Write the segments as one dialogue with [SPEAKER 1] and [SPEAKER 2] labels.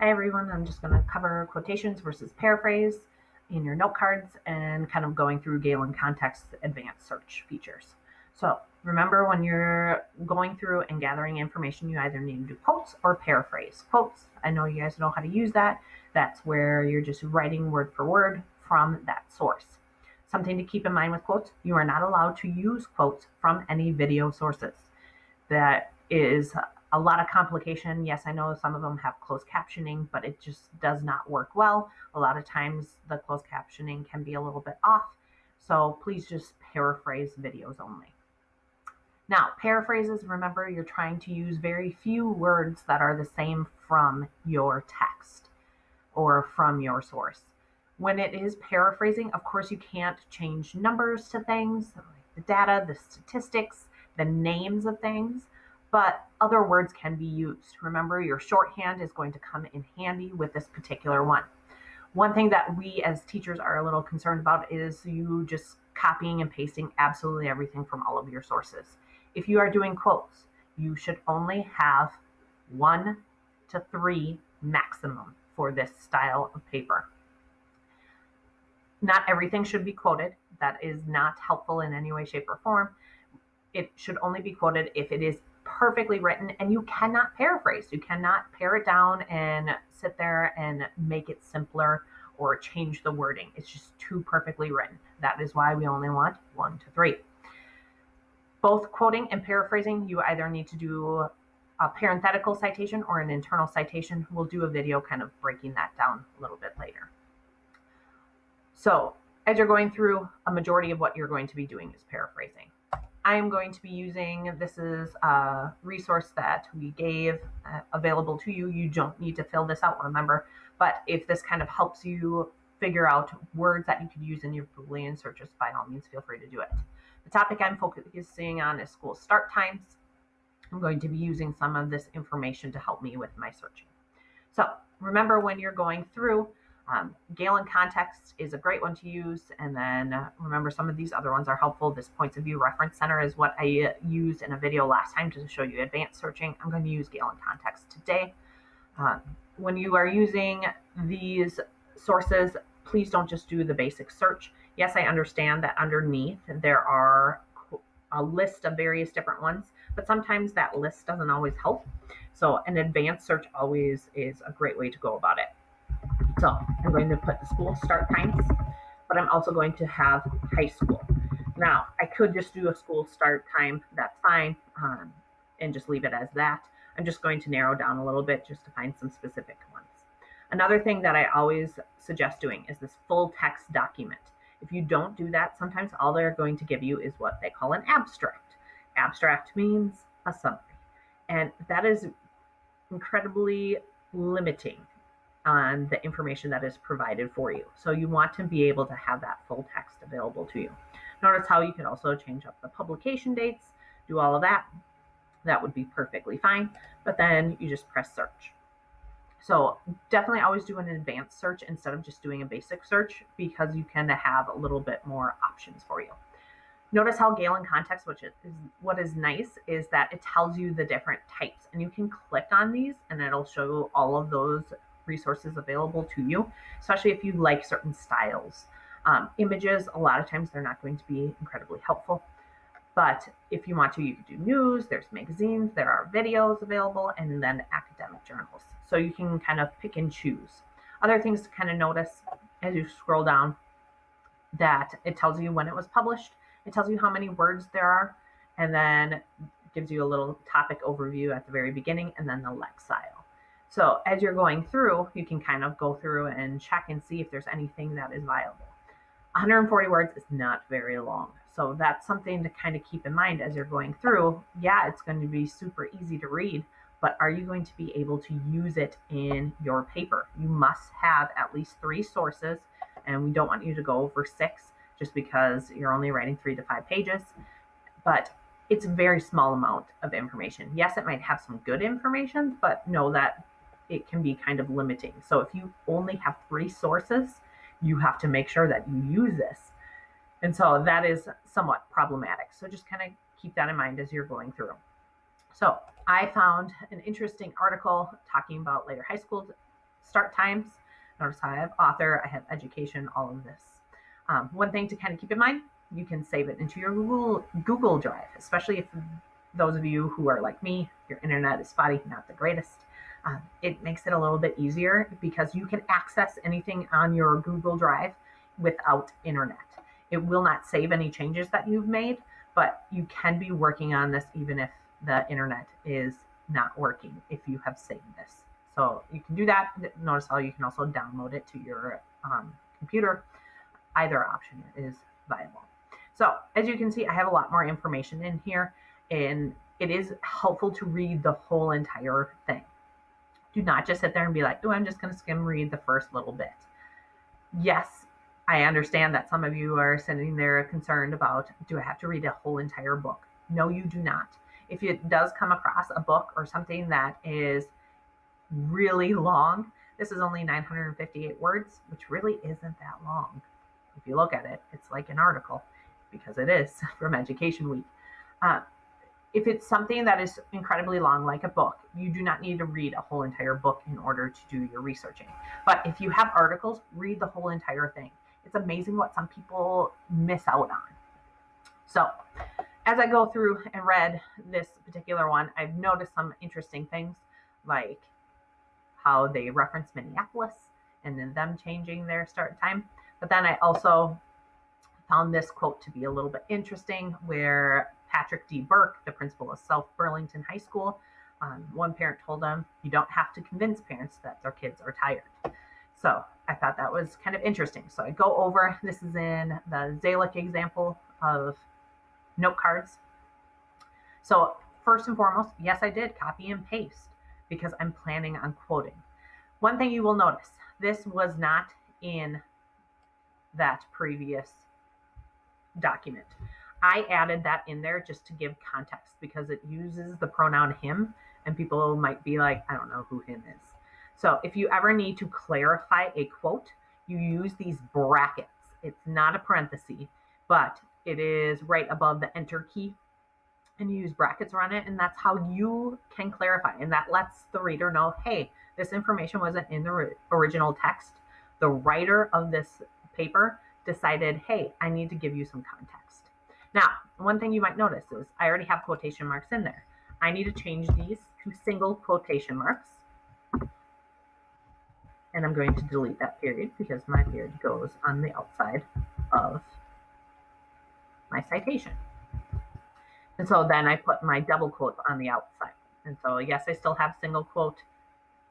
[SPEAKER 1] Hi everyone, I'm just going to cover quotations versus paraphrase in your note cards and kind of going through Galen Context's advanced search features. So remember, when you're going through and gathering information, you either need to do quotes or paraphrase. Quotes, I know you guys know how to use that. That's where you're just writing word for word from that source. Something to keep in mind with quotes, you are not allowed to use quotes from any video sources. That is a lot of complication. Yes, I know some of them have closed captioning, but it just does not work well. A lot of times the closed captioning can be a little bit off. So please just paraphrase videos only. Now, paraphrases, remember, you're trying to use very few words that are the same from your text or from your source. When it is paraphrasing, of course, you can't change numbers to things, like the data, the statistics, the names of things, but other words can be used. Remember, your shorthand is going to come in handy with this particular one. One thing that we as teachers are a little concerned about is you just copying and pasting absolutely everything from all of your sources. If you are doing quotes, you should only have 1 to 3 maximum for this style of paper. Not everything should be quoted. That is not helpful in any way, shape, or form. It should only be quoted if it is perfectly written, and you cannot paraphrase. You cannot pare it down and sit there and make it simpler or change the wording. It's just too perfectly written. That is why we only want 1 to 3. Both quoting and paraphrasing, you either need to do a parenthetical citation or an internal citation. We'll do a video kind of breaking that down a little bit later. So as you're going through, a majority of what you're going to be doing is paraphrasing. I am going to be using, this is a resource that we gave available to you. You don't need to fill this out, remember, but if this kind of helps you figure out words that you could use in your Boolean searches, by all means, feel free to do it. The topic I'm focusing on is school start times. I'm going to be using some of this information to help me with my searching. So remember, when you're going through, Galen Context is a great one to use. And then remember, some of these other ones are helpful. This Points of View Reference Center is what I used in a video last time to show you advanced searching. I'm going to use Galen Context today. When you are using these sources, please don't just do the basic search. Yes, I understand that underneath there are a list of various different ones, but sometimes that list doesn't always help. So an advanced search always is a great way to go about it. So I'm going to put the school start times, but I'm also going to have high school. Now, I could just do a school start time, that's fine, and just leave it as that. I'm just going to narrow down a little bit just to find some specific ones. Another thing that I always suggest doing is this full text document. If you don't do that, sometimes all they're going to give you is what they call an abstract. Abstract means a summary, and that is incredibly limiting on the information that is provided for you. So you want to be able to have that full text available to you. Notice how you can also change up the publication dates, do all of that. That would be perfectly fine, but then you just press search. So definitely always do an advanced search instead of just doing a basic search, because you can have a little bit more options for you. Notice how Galen Context, which is what is nice, is that it tells you the different types, and you can click on these and it'll show all of those resources available to you, especially if you like certain styles. Images, a lot of times they're not going to be incredibly helpful, but if you want to, you can do news, there's magazines, there are videos available, and then academic journals. So you can kind of pick and choose. Other things to kind of notice as you scroll down, that it tells you when it was published, it tells you how many words there are, and then gives you a little topic overview at the very beginning, and then the lexile. So as you're going through, you can kind of go through and check and see if there's anything that is viable. 140 words is not very long. So that's something to kind of keep in mind as you're going through. Yeah, it's going to be super easy to read, but are you going to be able to use it in your paper? You must have at least 3 sources, and we don't want you to go over 6 just because you're only writing 3 to 5 pages. But it's a very small amount of information. Yes, it might have some good information, but know that it can be kind of limiting. So if you only have 3 sources, you have to make sure that you use this. And so that is somewhat problematic. So just kind of keep that in mind as you're going through. So I found an interesting article talking about later high school start times. Notice how I have author, I have education, all of this. One thing to kind of keep in mind, you can save it into your Google Drive, especially if those of you who are like me, your internet is spotty, not the greatest. It makes it a little bit easier because you can access anything on your Google Drive without internet. It will not save any changes that you've made, but you can be working on this even if the internet is not working if you have saved this. So you can do that. Notice how you can also download it to your computer. Either option is viable. So as you can see, I have a lot more information in here, and it is helpful to read the whole entire thing. Do not just sit there and be like, oh, I'm just going to skim read the first little bit. Yes, I understand that some of you are sitting there concerned about, do I have to read a whole entire book? No, you do not. If it does come across a book or something that is really long, this is only 958 words, which really isn't that long. If you look at it, it's like an article, because it is from Education Week. If it's something that is incredibly long, like a book, you do not need to read a whole entire book in order to do your researching. But if you have articles, read the whole entire thing. It's amazing what some people miss out on. So as I go through and read this particular one, I've noticed some interesting things, like how they reference Minneapolis and then them changing their start time. But then I also found this quote to be a little bit interesting, where Patrick D. Burke, the principal of South Burlington High School, one parent told him, you don't have to convince parents that their kids are tired. So I thought that was kind of interesting. So I go over, this is in the Zalick example of note cards. So first and foremost, yes, I did copy and paste because I'm planning on quoting. One thing you will notice, this was not in that previous document. I added that in there just to give context because it uses the pronoun him, and people might be like, I don't know who him is. So if you ever need to clarify a quote, you use these brackets. It's not a parenthesis, but it is right above the enter key, and you use brackets around it, and that's how you can clarify. And that lets the reader know, hey, this information wasn't in the original text. The writer of this paper decided, hey, I need to give you some context. Now, one thing you might notice is I already have quotation marks in there. I need to change these to single quotation marks. And I'm going to delete that period because my period goes on the outside of my citation. And so then I put my double quote on the outside. And so yes, I still have single quote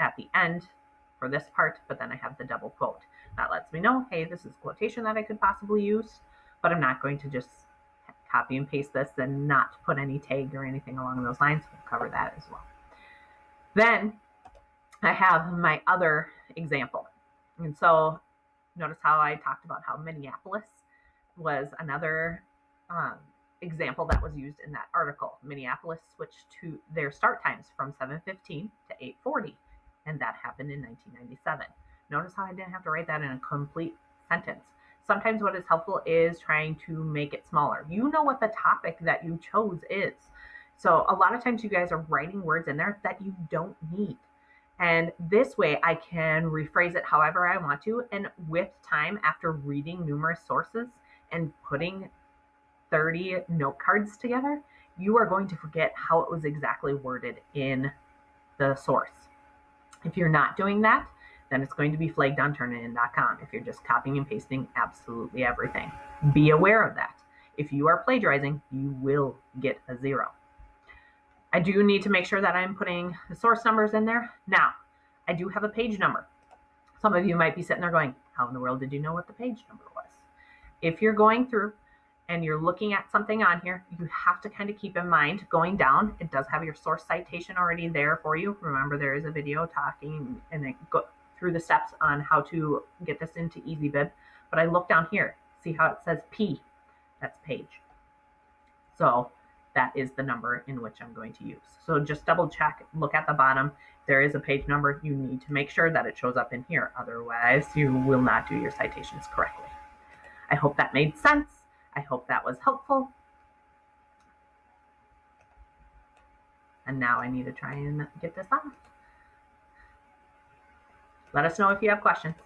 [SPEAKER 1] at the end for this part, but then I have the double quote. That lets me know, hey, this is quotation that I could possibly use, but I'm not going to just copy and paste this and not put any tag or anything along those lines. We'll cover that as well. Then I have my other example. And so notice how I talked about how Minneapolis was another example that was used in that article. Minneapolis switched to their start times from 7:15 to 8:40, and that happened in 1997. Notice how I didn't have to write that in a complete sentence. Sometimes what is helpful is trying to make it smaller. You know what the topic that you chose is. So a lot of times you guys are writing words in there that you don't need. And this way I can rephrase it however I want to. And with time, after reading numerous sources and putting 30 note cards together, you are going to forget how it was exactly worded in the source. If you're not doing that, then it's going to be flagged on Turnitin.com if you're just copying and pasting absolutely everything. Be aware of that. If you are plagiarizing, you will get a 0. I do need to make sure that I'm putting the source numbers in there. Now, I do have a page number. Some of you might be sitting there going, how in the world did you know what the page number was? If you're going through and you're looking at something on here, you have to kind of keep in mind going down. It does have your source citation already there for you. Remember, there is a video talking and it go through the steps on how to get this into EasyBib. But I look down here, see how it says P, that's page. So that is the number in which I'm going to use. So just double check, look at the bottom. If there is a page number, you need to make sure that it shows up in here. Otherwise, you will not do your citations correctly. I hope that made sense. I hope that was helpful. And now I need to try and get this off. Let us know if you have questions.